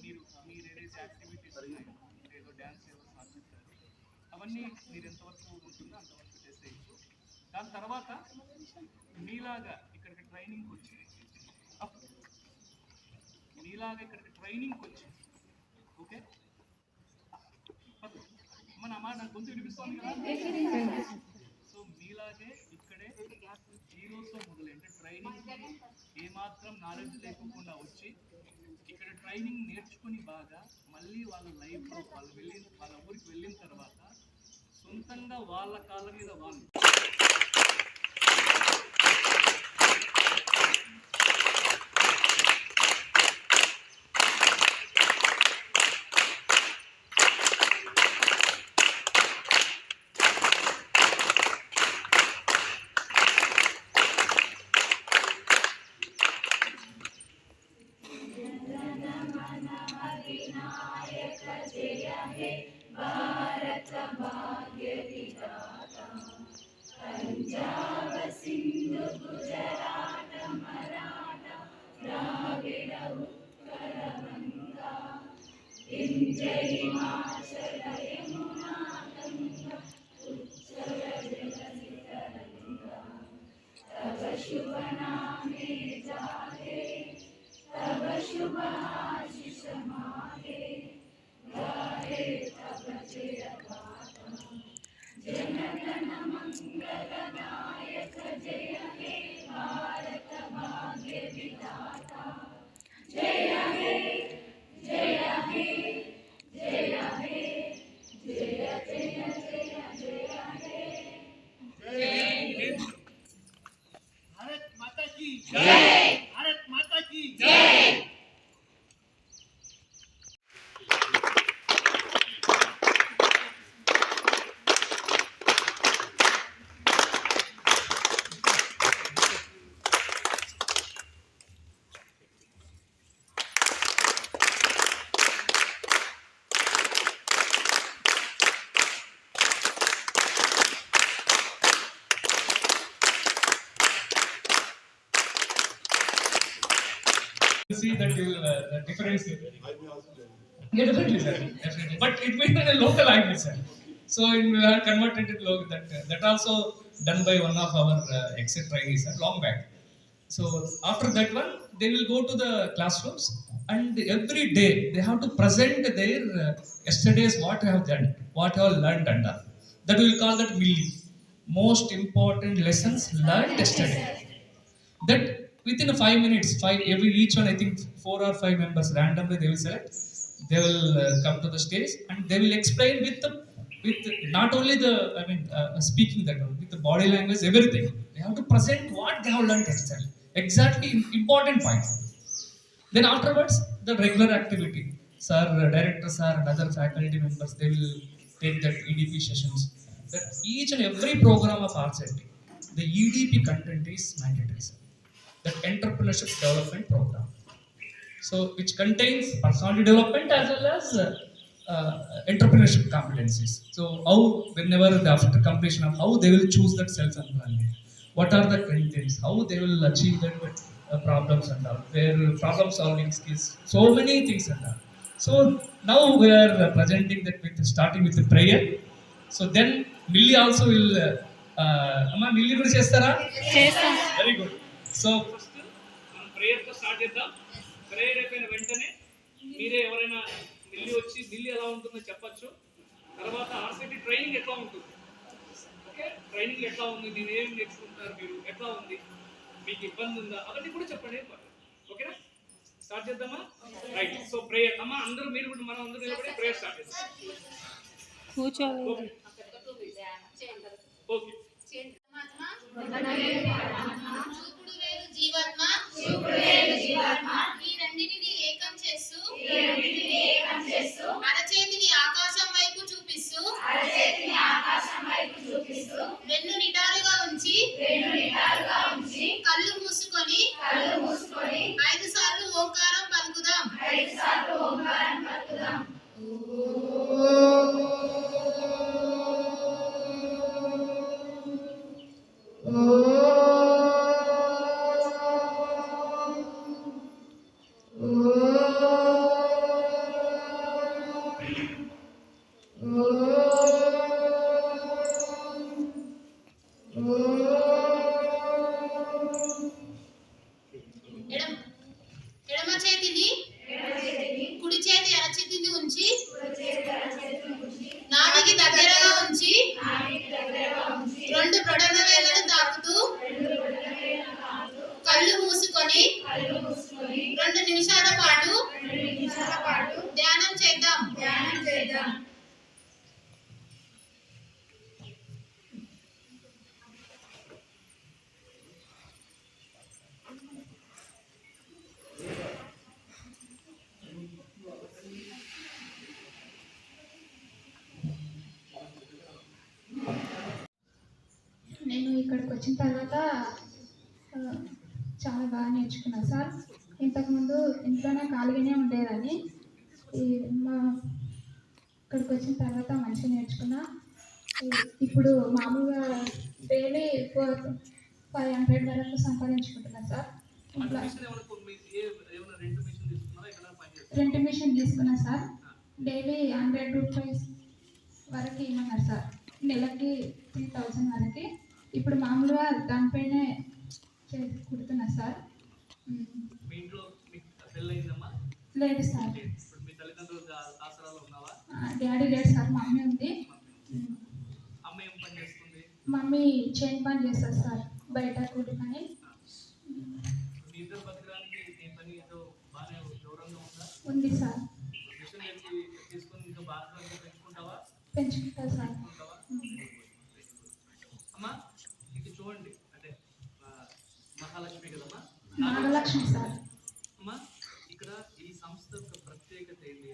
మీరు మీరు ఏదైతే యాక్టివిటీస్ ఉన్నాయో ఏదో డ్యాన్స్ ఏదో సార్ చెప్పారు అవన్నీ మీరు ఎంతవరకు ఉంటుందో అంతవరకు చేసేయచ్చు. దాని తర్వాత మీలాగా ఇక్కడికి ట్రైనింగ్కి వచ్చి ఓకే మన అమ్మ నాకు గొంతు వినిపిస్తుంది కదా. సో మీలాగే ఇక్కడే జీరోతో మొదలైంటే ట్రైనింగ్ ఏమాత్రం నాలెడ్జ్ లేకుండా వచ్చి ఇక్కడ ట్రైనింగ్ నేర్చుకుని బాగా మళ్ళీ వాళ్ళ లైఫ్లో వాళ్ళ ఊరికి వెళ్ళిన తర్వాత సొంతంగా వాళ్ళ కాళ్ళ మీద వాళ్ళు भारत भाग्य विधाता पंजाब सिंधु गुजरात मराठा द्राविड उत्कल गंगा विंध्य हिमाचल यमुना गंगा उच्चल जलधि तरंगा तब शुभ नामे जागे तब शुभ आशीष मागे गाहे तब जय गाथा जन गण मंगल नायक जय हे भारत भाग्य विधाता जय हे जय हे जय हे जय जय जय जय हे जय भारत माता की जय भारत माता की जय. See that the difference. Yeah, definitely, sir. Definitely. But it means in a local language, sir. So we are converted to local. That also done by one of our exit trainees, sir, long back. So after that one, they will go to the classrooms and every day they have to present their yesterday's what they have done, what they have learned and done. That we will call that milli. Most important lessons learned yesterday. That within 5 minutes, each one I think 4 or 5 members randomly they will select. They will come to the stage and they will explain with not only the speaking that one, with the body language, everything. They have to present what they have learned yesterday. Exactly important point. Then afterwards, the regular activity. Sir, director sir and other faculty members, they will take that EDP sessions. That each and every program of RCT, the EDP content is mandatory, sir. That entrepreneurship development program. So which contains personality development as well as entrepreneurship competencies. So how, whenever after completion of how they will choose that self-employment, what are the contents, how they will achieve that problems and all, their problem solving skills, so many things and all. So now we are presenting that with starting with the prayer. So then Millie also will Amma Millie kuda chestara? Chestam. Very good. So first మనం prayer తో start చేద్దాం. Prayer అయిపోయిన వెంటనే మీరే ఎవరైనా మిల్లి ఎలా ఉంటుందో చెప్పొచ్చు. తర్వాత ఆర్సిటీ ట్రైనింగ్ ఎట్లా ఉంటుంది, ఓకే, ట్రైనింగ్ ఎట్లా ఉంది, మీరు ఏం నేర్చుకుంటారు, మీరు ఎట్లా ఉంది, మీకు ఇబ్బంది ఉందా, అవన్నీ కూడా చెప్పండి. ఓకేనా, స్టార్ట్ చేద్దామా? రైట్. So prayer. అమ్మ అందరూ మీరు కూడా మనం అందరూ నిలబడి ప్రేయర్ స్టార్ట్ చేద్దాం. కూర్చోండి. ఓకే. చూపుడు వేలు జీవాత్మ ఈ రెండిటిని ఏకం చేస్తూ అరచేతిని ఆకాశం వైపు చూపిస్తూ వెన్ను నిటారుగా ఉంచి కళ్ళు మూసుకొని 5 సార్లు ఓంకారం పలుకుదాం. నిమిషాల పాటు ధ్యానం చేద్దాం. నేను ఇక్కడికి వచ్చిన తర్వాత చాలా బాగా నేర్చుకున్నాను సార్. ఇంతకుముందు ఇంట్లోనే ఖాళీగానే ఉండేదాన్ని. మా ఇక్కడికి వచ్చిన తర్వాత మంచిగా నేర్చుకున్నా. ఇప్పుడు మామూలుగా డైలీ 500 వరకు సంపాదించుకుంటున్నా సార్. ఇంట్లో రెంట్ మిషన్ తీసుకున్నా సార్. డైలీ 100 రూపీస్ వరకు ఇవ్వన్నారు సార్. నెలకి 3000 వరకు. ఇప్పుడు మామూలుగా దానిపైనే కుడుతున్నా సార్. లేదు సార్. డాడీ లేడు సార్, మమ్మీ ఉంది. మమ్మీ చైన్ పని చేస్తారు సార్, బయట కూలి పని. ఉంది సార్. పెంచుకుంటా సార్. చూడండి, అంటే మహాలక్ష్మి కదమ్మా, నాగలక్ష్మి సార్. అమ్మా ఇక్కడ ఈ సంస్థ యొక్క ప్రత్యేకత ఏంటి?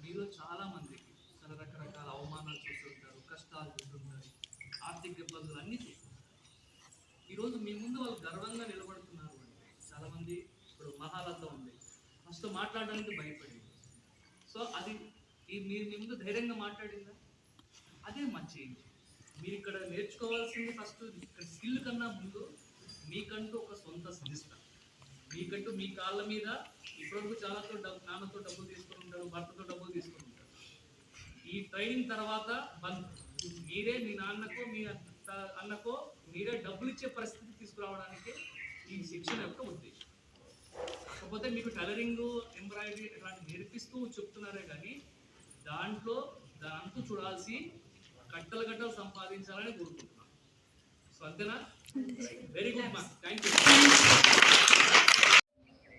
మీలో చాలా మందికి చాలా రకరకాల అవమానాలు చూస్తుంటారు, కష్టాలు చూస్తుంటారు, ఆర్థిక ఇబ్బందులు అన్నీ చూస్తుంటారు. ఈరోజు మీ ముందు వాళ్ళు గర్వంగా నిలబడుతున్నారు అంటే చాలా మంది ఇప్పుడు మహాలత ఉంది, ఫస్ట్ మాట్లాడడానికి భయపడింది. సో అది మీరు మీ ముందు ధైర్యంగా మాట్లాడిందా? అదే మంచి. మీరు ఇక్కడ నేర్చుకోవాల్సింది ఫస్ట్ ఇక్కడ స్కిల్ కన్నా ముందు మీకంటూ ఒక సొంత సంస్థ, మీకంటూ మీ కాళ్ళ మీద. ఇప్పటివరకు చాలాతో నాన్నతో డబ్బులు తీసుకుని ఉంటారు, భర్తతో డబ్బులు తీసుకుని ఉంటారు. ఈ ట్రైనింగ్ తర్వాత మీరే మీ నాన్నకో మీ అన్నకో మీరే డబ్బులు ఇచ్చే పరిస్థితి తీసుకురావడానికి ఈ శిక్షణ యొక్క ఉద్దేశం. కాకపోతే మీకు టైలరింగ్, ఎంబ్రాయిడరీ ఇట్లాంటి నేర్పిస్తూ చెప్తున్నారే కానీ దాంతో చూడాల్సి గట్టలు సంపాదించాలని కోరుకుంటున్నాను. సో అంతేనా? వెరీ గుడ్ మా, థ్యాంక్ యూ.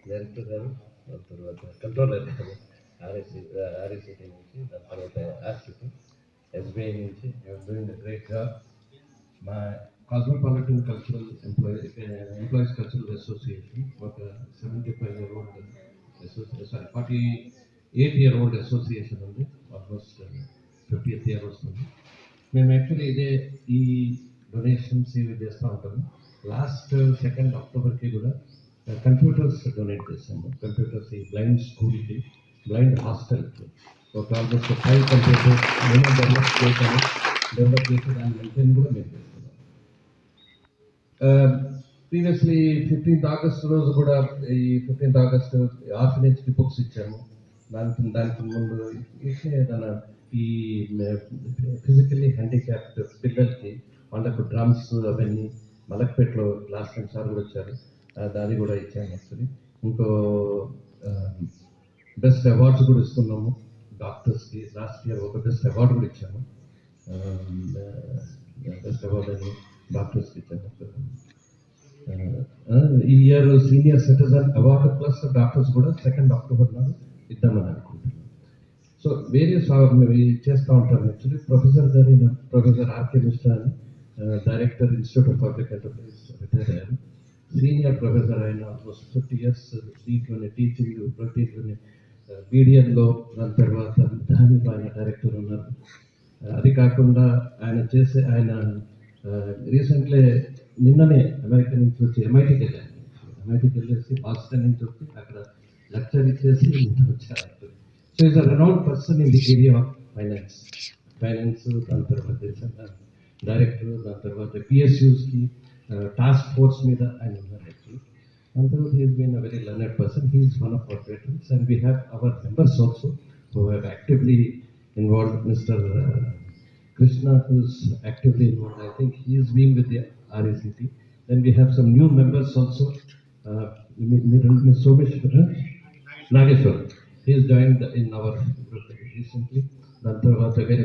డైరెక్టర్ గారు, దాని తర్వాత కంట్రోలర్ గారు, ఆర్ఎస్సిటీ నుంచి, దాని తర్వాత ఆర్సిటీ, ఎస్బీఐ నుంచి. You're doing a great job. మా cosmopolitan cultural employees cultural association ఒక 75-year-old అసోసియేషన్, 48-year-old అసోసియేషన్ ఉంది. ఆల్మోస్ట్ 50th year వస్తుంది. మేము యాక్చువల్లీ ఈ డొనేషన్స్ ఇవి చేస్తూ ఉంటాము. లాస్ట్ 2nd Octoberకి కూడా కంప్యూటర్స్ డొనేట్ చేసాము. కంప్యూటర్స్ ఈ బ్లైండ్ స్కూల్కి, బ్లైండ్ హాస్టల్కి ఒక ఆల్మోస్ట్ 5 కంప్యూటర్స్ మేము డెవలప్ చేసి దాని మెయింటైన్ కూడా మేము చేస్తున్నాం. ప్రీవియస్లీ 15th August రోజు కూడా ఈ 15th August ఆర్ఫనేజ్కి బుక్స్ ఇచ్చాము. దానికి ముందు ఏదైనా ఈ ఫిజికల్లీ హ్యాండిక్యాప్డ్ పిల్లలకి వాళ్ళకు డ్రమ్స్ అవన్నీ మలక్పేటలో లాస్ట్ టైం సార్ కూడా వచ్చారు, అది కూడా ఇచ్చాము. యాక్చువల్లీ ఇంకో బెస్ట్ అవార్డ్స్ కూడా ఇస్తున్నాము డాక్టర్స్కి. లాస్ట్ ఇయర్ ఒక బెస్ట్ అవార్డు కూడా ఇచ్చాము, బెస్ట్ అవార్డు అని డాక్టర్స్కి ఇచ్చాము. ఈ year senior citizen award plus doctors కూడా 2nd October నాడు ఇద్దామని అనుకుంటున్నాం. సో వేరియస్ చేస్తూ ఉంటారు. యాక్చువల్లీ ప్రొఫెసర్ ఆర్కే మిశ్రా అని director, institute of public enterprise, retire అయ్యారు. సీనియర్ ప్రొఫెసర్ ఆయన, ఆల్మోస్ట్ 50 years దీంట్లోనే టీచింగ్, దీంట్లోనే బీడిఎన్లో. దాని తర్వాత దానిలో ఆయన డైరెక్టర్ ఉన్నారు. అది కాకుండా ఆయన రీసెంట్లీ నిన్ననే అమెరికా నుంచి వచ్చి ఎంఐటీకి వెళ్ళేసి బాస్టన్ నుంచి వచ్చి అక్కడ లెక్చర్ ఇచ్చేసి వచ్చారు. So is a renowned person in the area of finance. దాని తర్వాత డైరెక్టర్, దాని తర్వాత పిఎస్యూస్కి టాస్క్ ఫోర్స్ మీద ఆయన ఉన్నారు. యాక్చువల్లీ దాని తర్వాత he has been a very learned person. He is one of our veterans and we have our members also who have actively involved. Mr. Krishna, who is actively involved, I think he is being with the RACT. Then we have some new members also. Ms. Someshwar Nageshwar, he is joined in our group recently. దాని తర్వాత వేరే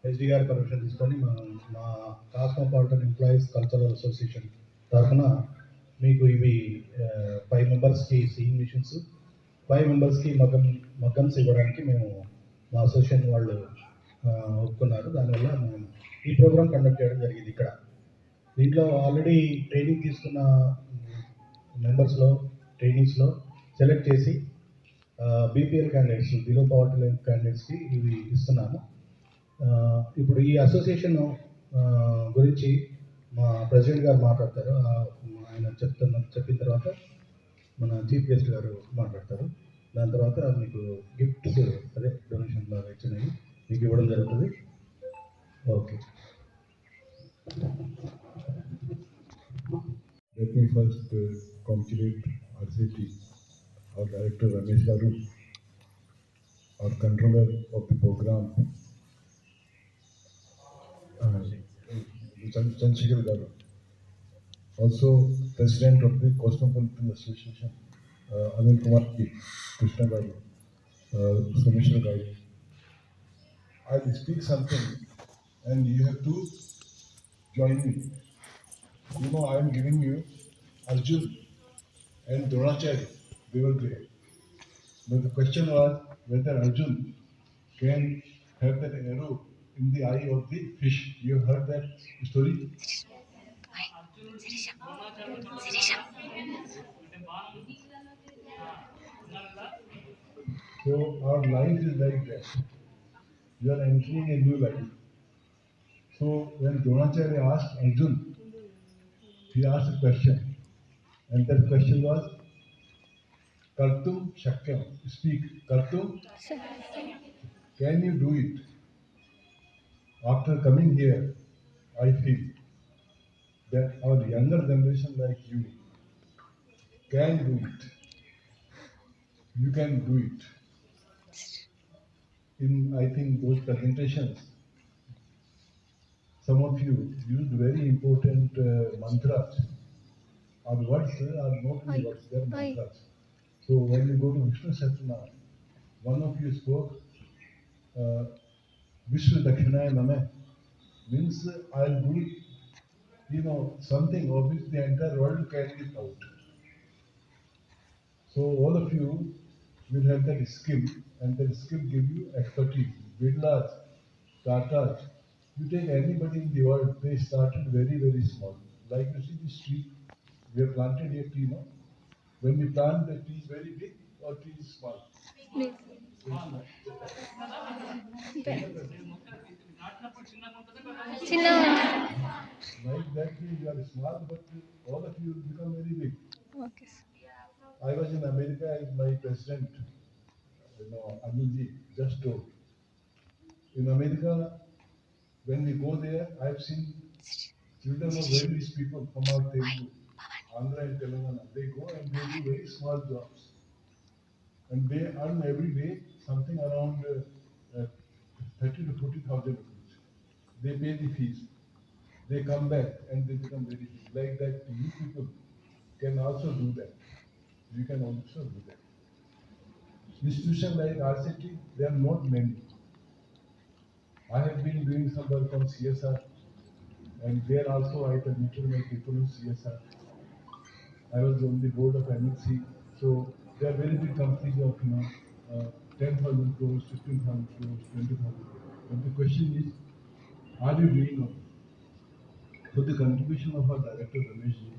SD గారి permission తీసుకొని మా cosmopolitan employees cultural association తరఫున మీకు ఇవి 5 మెంబర్స్కి సీయింగ్ మిషన్స్, 5 మెంబర్స్కి మగ్గన్స్ ఇవ్వడానికి మేము మా అసోసియేషన్ వాళ్ళు ఒప్పుకున్నారు. దానివల్ల మేము ఈ ప్రోగ్రామ్ కండక్ట్ చేయడం జరిగింది. ఇక్కడ దీంట్లో ఆల్రెడీ ట్రైనింగ్ తీసుకున్న మెంబర్స్లో ట్రైనింగ్స్లో సెలెక్ట్ చేసి BPL candidates, below poverty line క్యాండిడేట్స్కి ఇవి ఇస్తున్నాము. ఇప్పుడు ఈ అసోసియేషన్ గురించి మా ప్రెసిడెంట్ గారు మాట్లాడతారు. ఆయన చెప్పిన తర్వాత మన చీఫ్ గెస్ట్ గారు మాట్లాడతారు. దాని తర్వాత మీకు గిఫ్ట్స్ అదే డొనేషన్ లాగా ఇచ్చినవి మీకు ఇవ్వడం జరుగుతుంది. Okay. Let me first congratulate RCT, our director Ramesh Garu, our controller of the program, Chandrasekhar Garu, also president of the Cosmopolitan Association, Anil Kumar Ji, Krishna Garu, Sumeshwar Garu. I will speak something and you have to join me. You know, I am giving you Arjun and Dronacharya. They were there. But the question was whether Arjun can have that arrow in the eye of the fish. You heard that story? So our life is like that. You are entering a new life. So when Dronacharya asked Arjun, he asked a question, and that question was, Kartum Shakyam, speak, Kartum, can you do it? After coming here, I feel that our younger generation like you can do it. You can do it. In, I think, those presentations, some of you used very important mantras. Our words are not really words, they are mantras. So when you go to Vishnu Sahasranam, one of you spoke, Vishnu Dakshinaya Namah, means I'll do, something of which the entire world can be proud. So all of you will have that skill, and that skill give you expertise. Birlas, Tatas, you take anybody in the world, they started very, very small. Like you see this tree, we have planted a tree, no? When we plant, the tree is very big or tree is small? Big. Like that tree, you are small, but all of you will become very big. Okay. I was in America as my president, Anilji just told. In America, when we go there, I have seen children of various people from our Telugu, Andhra and Telangana. They go and they do very small jobs. And they earn every day something around 30 to 40,000 rupees. They pay the fees. They come back and they become very big. Like that, you people can also do that. You can also do that. Institutions like RCT, there are not many. I have been doing some work on CSR, and there also I permitted my people on CSR. I was on the board of MLC, so they are very big companies of 10,000 crores, 15,000 crores, 20,000 crores. But the question is, are you doing enough? So the contribution of our director Ramesh ji,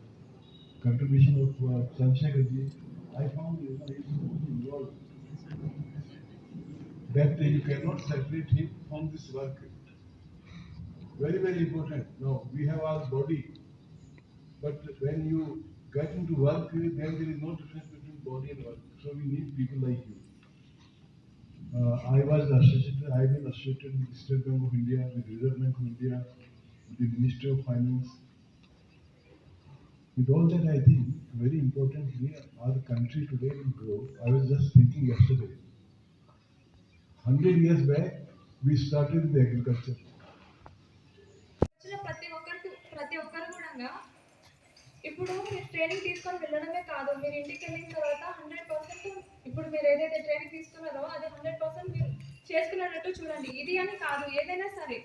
contribution of Chandrasekhar ji, I found it's involved. That you cannot separate him from this work. Very, very important. Now, we have our body, but when you get into work, then there is no difference between body and work. So we need people like you. I have been associated with the State Bank of India, with Reserve Bank of India, with the Ministry of Finance. With all that, I think very importantly, our country today will grow. I was just thinking yesterday, 100 years back, we started with agriculture. ప్రతి ఒక్కరు కూడా ఇప్పుడు మీరు training తీసుకొని వెళ్ళడమే కాదు, మీరు ఇంటికి వెళ్ళిన తర్వాత 100% ఇప్పుడు మీరు ఏదైతే ట్రైనింగ్ తీసుకున్నారో అది 100% మీరు చేసుకునేటట్టు చూడండి. ఇది అని కాదు, ఏదైనా సరే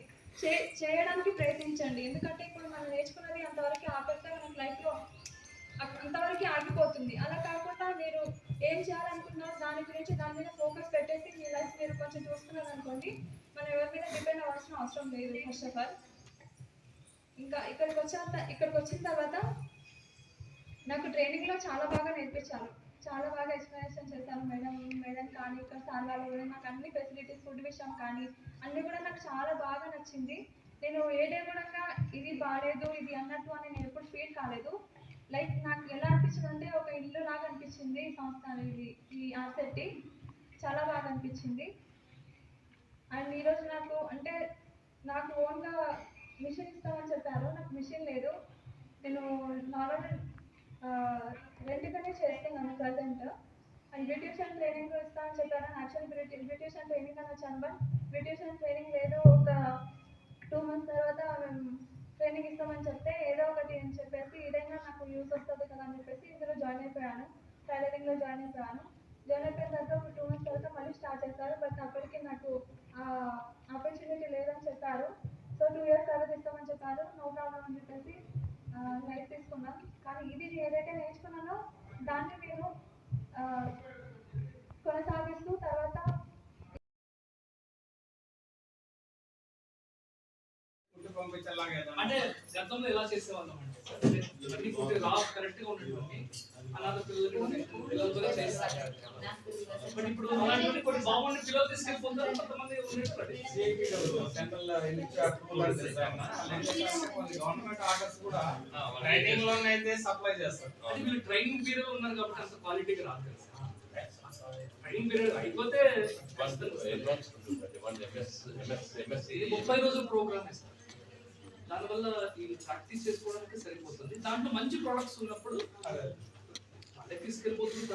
చేయడానికి ప్రయత్నించండి. ఎందుకంటే ఇప్పుడు మనం నేర్చుకున్నది అంతవరకు ఆపేస్తే మనకు లైఫ్లో అంతవరకు ఆగిపోతుంది. అలా కాకుండా మీరు ఏం చేయాలనుకున్నారో దాని మీద ఫోకస్ పెట్టేసి మీ లైఫ్ మీరు కొంచెం చూసుకున్నారు అనుకోండి, మనం ఎవరి మీద డిపెండ్ అవ్వాల్సిన అవసరం లేదు. ఫస్ట్ ఆఫ్ ఆల్ ఇంకా ఇక్కడికి వచ్చిన తర్వాత నాకు ట్రైనింగ్లో చాలా బాగా నేర్పించారు, చాలా బాగా ఎక్స్ప్లెనేషన్ చేశాను మేడం కానీ ఇక్కడ సార్ వాళ్ళు కూడా నాకు అన్ని ఫెసిలిటీస్, ఫుడ్ విషయం కానీ అన్నీ కూడా నాకు చాలా బాగా నచ్చింది. నేను ఏ డే కూడా ఇది బాగాలేదు ఇది అన్నట్టు అని నేను ఎప్పుడు ఫీల్ కాలేదు. లైక్ నాకు ఎలా అనిపించింది అంటే ఒక ఇల్లు లాగా అనిపించింది ఈ సంస్థ అనేది, ఈ ఆర్సెట్టి చాలా బాగా అనిపించింది. అండ్ ఈరోజు నాకు ఓన్గా మిషన్ ఇస్తామని చెప్పారు, నాకు మిషన్ లేదు. నేను నార్మల్ రెంట్గానే చేస్తున్నాను ప్రజెంట్. అండ్ బ్యూటిషియన్ ట్రైనింగ్ ఇస్తామని చెప్పారు. యాక్చువల్లీ బ్యూటిషియన్ ట్రైనింగ్ అని వచ్చాను, బట్ బ్యూటిషియన్ ట్రైనింగ్ లేదు. ఒక 2 months తర్వాత మేము ట్రైనింగ్ ఇస్తామని చెప్తే ఏదో ఒకటి అని చెప్పేసి ఏదైనా నాకు యూజ్ వస్తుంది కదా అని చెప్పేసి ఇందులో జాయిన్ అయిపోయాను. టైలరింగ్లో జాయిన్ అయిపోయాను. జాయిన్ అయిపోయిన తర్వాత ఒక 2 months తర్వాత మళ్ళీ స్టార్ట్ చేశారు, బట్ అప్పటికి నాకు ఆపర్చునిటీ లేదని చెప్పారు. సో 2 years తర్వాత ఇస్తామని చెప్పారు. నో ప్రాబ్లం అని చెప్పేసి లైఫ్ తీసుకున్నాను. కానీ ఇది ఏదైతే నేర్చుకున్నానో దాన్ని నేను కొనసాగిస్తూ తర్వాత అంటే గతంలో ఎలా చేసేవాళ్ళం అంటే అన్ని ఫుడ్ రా కరెక్ట్ గా ఉన్నటువంటి అనాథ పిల్లలతోనే చేస్తారు. బట్ ఇప్పుడు అలాంటి కొన్ని బాగుండి పిల్లలు తీసుకెళ్ళిపోతారు, కొంతమంది గవర్నమెంట్ ఆర్డర్స్ కూడా ట్రైనింగ్ లోనైతే సప్లై చేస్తారు. అంటే వీళ్ళు ట్రైనింగ్ పీరియడ్ ఉన్నారు కాబట్టి అంత క్వాలిటీగా రాదు కదా. ట్రైనింగ్ పీరియడ్ అయిపోతే 30 రోజుల ప్రోగ్రామ్ ఇస్తారు. దానివల్ల ఈ ప్రాక్టీస్ చేసుకోవడానికి సరిపోతుంది. దాంట్లో మంచి ప్రొడక్ట్స్ ఉన్నప్పుడు వాళ్ళకి తీసుకెళ్ళిపోతుంది.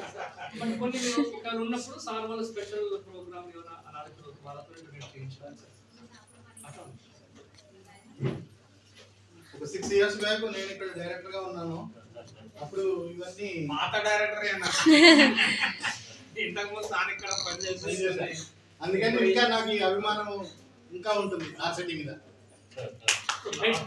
బట్ కొన్ని ఒకరు ఉన్నప్పుడు సార్ వాళ్ళ స్పెషల్ ప్రోగ్రామ్ ఏమైనా అనాథ వాళ్ళతో చేయించడానికి అట్లా. ఒక 6 years బ్యాక్ నేను ఇక్కడ డైరెక్టర్ గా ఉన్నాను. అప్పుడు ఇవన్నీ మాత డైరెక్టర్ అన్నా ఇంతకు ముందు సార్ ఇక్కడ పనిచేస్తుంది. అందుకని ఇంకా నాకు ఈ అభిమానం ఇంకా ఉంటుంది ఆర్సిటీ మీద. Right.